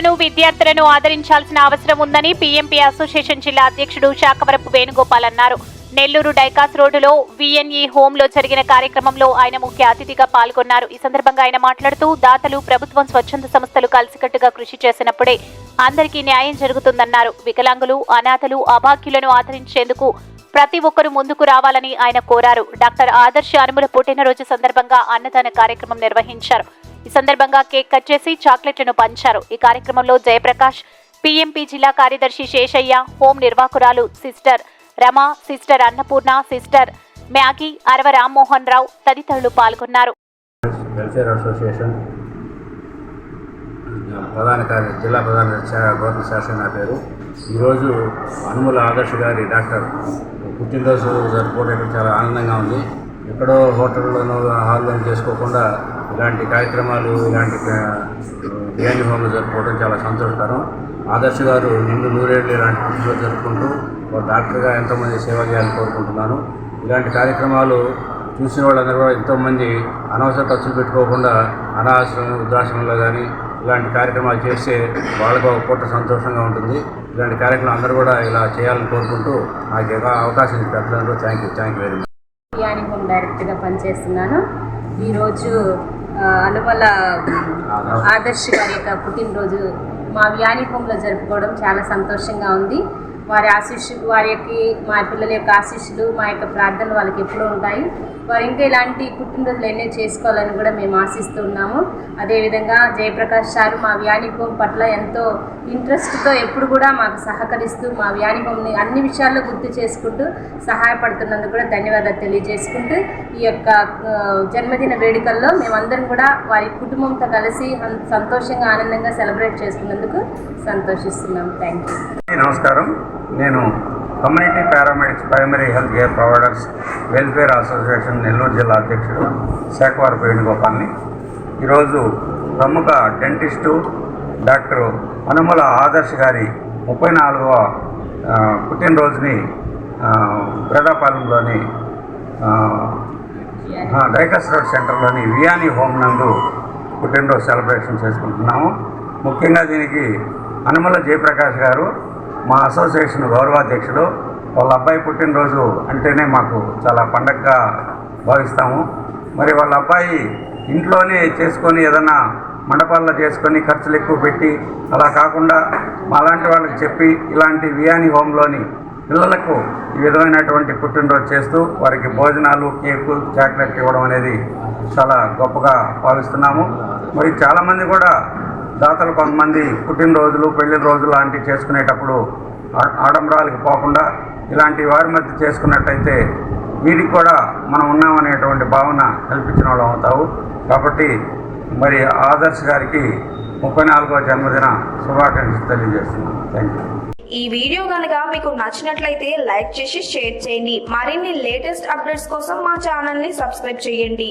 విద్యార్థులను విద్యార్థులను ఆదరించాల్సిన అవసరం ఉందని పీఎంపీ అసోసియేషన్ జిల్లా అధ్యక్షుడు శాఖవరపు వేణుగోపాల్ అన్నారు. నెల్లూరు డైకాస్ రోడ్డులో విఎన్ఈ హోంలో జరిగిన కార్యక్రమంలో ఆయన ముఖ్య అతిథిగా పాల్గొన్నారు. ఈ సందర్భంగా ఆయన మాట్లాడుతూ దాతలు, ప్రభుత్వం, స్వచ్ఛంద సంస్థలు కలిసికట్టుగా కృషి చేసినప్పుడే అందరికీ న్యాయం జరుగుతుందన్నారు. వికలాంగులు, అనాథలు, అభాగ్యులను ఆదరించేందుకు ప్రతి ఒక్కరూ ముందుకు రావాలని ఆయన కోరారు. డాక్టర్ ఆదర్శ్ అనుముల పుట్టినరోజు సందర్భంగా అన్నదాన కార్యక్రమం నిర్వహించారు. ఈ సందర్భంగా కేక్ కట్ చేసి చాక్లెట్లను పంచారు. ఈ కార్యక్రమంలో జయప్రకాష్, పీఎంపీ జిల్లా కార్యదర్శి శేషయ్య, హోం నిర్వాహకురాలు sister Rama, sister Annapurna, sister Maggie, Arava Rammohan Rao తదితరులు పాల్గొన్నారు. వెల్ఫేర్ అసోసియేషన్ జిల్లా ప్రధాన గౌరవ శాసన నా పేరు. ఈరోజు అనుముల ఆదర్శ్ గారి డాక్టర్ పుట్టినరోజు జరుపుకోవడానికి చాలా ఆనందంగా ఉంది. ఎక్కడో హోటల్లోనూ హాల్లోనూ చేసుకోకుండా ఇలాంటి కార్యక్రమాలు, ఇలాంటి బిర్యానీ హోమ్లు జరుపుకోవడం చాలా సంతోషకరం. ఆదర్శ్ గారు నిండు నూరేళ్ళు ఇలాంటి పుట్టినరోజు జరుపుకుంటూ ఒక డాక్టర్గా ఎంతోమంది సేవ చేయాలని కోరుకుంటున్నాను. ఇలాంటి కార్యక్రమాలు చూసిన వాళ్ళందరూ కూడా ఎంతోమంది అనవసర ఖర్చులు పెట్టుకోకుండా అనాథాశ్రమం, వృద్ధాశ్రమంలో కానీ ఇలాంటి కార్యక్రమాలు చేస్తే వాళ్ళకు ఒక పూట సంతోషంగా ఉంటుంది. ఇలాంటి కార్యక్రమం అందరూ కూడా ఇలా చేయాలని కోరుకుంటూ నాకు అవకాశం ఇచ్చినందుకు thank you very much. Biryani home డైరెక్ట్గా పనిచేస్తున్నాను. ఈరోజు అనుమల ఆదర్శ్ గారి యొక్క పుట్టినరోజు మా బిర్యానీ హోమ్లో జరుపుకోవడం చాలా సంతోషంగా ఉంది. వారికి మా పిల్లల యొక్క ఆశీస్సులు, మా యొక్క ప్రార్థనలు వాళ్ళకి ఎప్పుడూ ఉంటాయి. వారు ఇంకా ఇలాంటి పుట్టినరోజులు ఎన్నో చేసుకోవాలని కూడా మేము ఆశిస్తున్నాము. అదేవిధంగా జయప్రకాష్ సారు మా వ్యాని హోమ్ పట్ల ఎంతో ఇంట్రెస్ట్తో ఎప్పుడు కూడా మాకు సహకరిస్తూ మా వ్యాని హోమ్ని అన్ని విషయాల్లో గుర్తు చేసుకుంటూ సహాయపడుతున్నందుకు కూడా ధన్యవాదాలు తెలియజేసుకుంటూ ఈ యొక్క జన్మదిన వేడుకల్లో మేమందరం కూడా వారి కుటుంబంతో కలిసి సంతోషంగా, ఆనందంగా సెలబ్రేట్ చేసుకున్నందుకు సంతోషిస్తున్నాం. Thank you. నమస్కారం. నేను community paramedics primary health care providers welfare association Nellore జిల్లా అధ్యక్షుడు శాఖవరపు వేణుగోపాల్ని. ఈరోజు ప్రముఖ డెంటిస్టు డాక్టర్ అనుముల ఆదర్శ్ గారి 34వ పుట్టినరోజుని బ్రదాపాలెంలోని డైకాస్ రోడ్ సెంటర్లోని వియానీ హోమ్ నందు పుట్టినరోజు సెలబ్రేషన్ చేసుకుంటున్నాము. ముఖ్యంగా దీనికి అనుముల జయప్రకాష్ గారు మా అసోసియేషన్ గౌరవాధ్యక్షుడు. వాళ్ళ అబ్బాయి పుట్టినరోజు అంటేనే మాకు చాలా పండగగా భావిస్తాము. మరి వాళ్ళ అబ్బాయి ఇంట్లోనే చేసుకొని ఏదైనా మండపాల్లో చేసుకొని ఖర్చులు ఎక్కువ పెట్టి అలా కాకుండా మాలాంటి వాళ్ళకి చెప్పి ఇలాంటి వియానీ హోమ్లోని పిల్లలకు ఈ విధమైనటువంటి పుట్టినరోజు చేస్తూ వారికి భోజనాలు, కేకు, చాక్లెట్ ఇవ్వడం అనేది చాలా గొప్పగా భావిస్తున్నాము. మరి చాలామంది కూడా దాతలు కొంతమంది పుట్టినరోజులు, పెళ్లి రోజులు లాంటివి చేసుకునేటప్పుడు ఆడంబరాలకు పోకుండా ఇలాంటి వారి మధ్య చేసుకున్నట్టయితే వీరికి కూడా మనం ఉన్నామనేటువంటి భావన కల్పించిన వాళ్ళు అవుతావు. కాబట్టి మరి ఆదర్శ్ గారికి 34వ జన్మదిన శుభాకాంక్షలు తెలియజేస్తున్నాను. Thank you. ఈ వీడియో కనుక మీకు నచ్చినట్లయితే లైక్ చేసి షేర్ చేయండి. మరిన్ని లేటెస్ట్ అప్డేట్స్ కోసం మా ఛానల్ ని సబ్స్క్రైబ్ చేయండి.